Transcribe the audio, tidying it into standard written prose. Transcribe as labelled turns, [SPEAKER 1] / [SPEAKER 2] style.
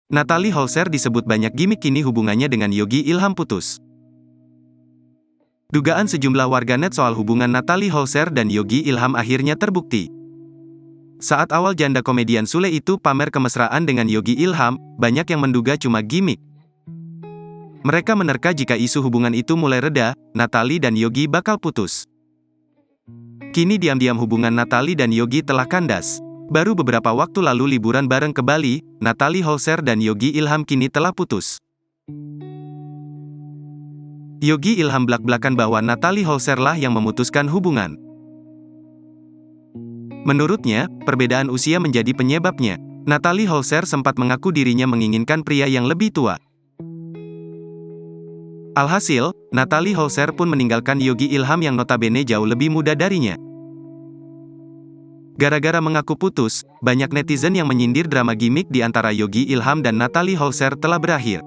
[SPEAKER 1] Natalie Holzer disebut banyak gimmick kini hubungannya dengan Yogi Ilham putus. Dugaan sejumlah warganet soal hubungan Natalie Holzer dan Yogi Ilham akhirnya terbukti. Saat awal janda komedian Sule itu pamer kemesraan dengan Yogi Ilham, banyak yang menduga cuma gimmick. Mereka menerka jika isu hubungan itu mulai reda, Natalie dan Yogi bakal putus. Kini diam-diam hubungan Natalie dan Yogi telah kandas. Baru beberapa waktu lalu liburan bareng ke Bali, Natalie Holzer dan Yogi Ilham kini telah putus. Yogi Ilham blak-blakan bahwa Natalie Holzer lah yang memutuskan hubungan. Menurutnya, perbedaan usia menjadi penyebabnya. Natalie Holzer sempat mengaku dirinya menginginkan pria yang lebih tua. Alhasil, Natalie Holzer pun meninggalkan Yogi Ilham yang notabene jauh lebih muda darinya. Gara-gara mengaku putus, banyak netizen yang menyindir drama gimmick di antara Yogi Ilham dan Natalie Holzer telah berakhir.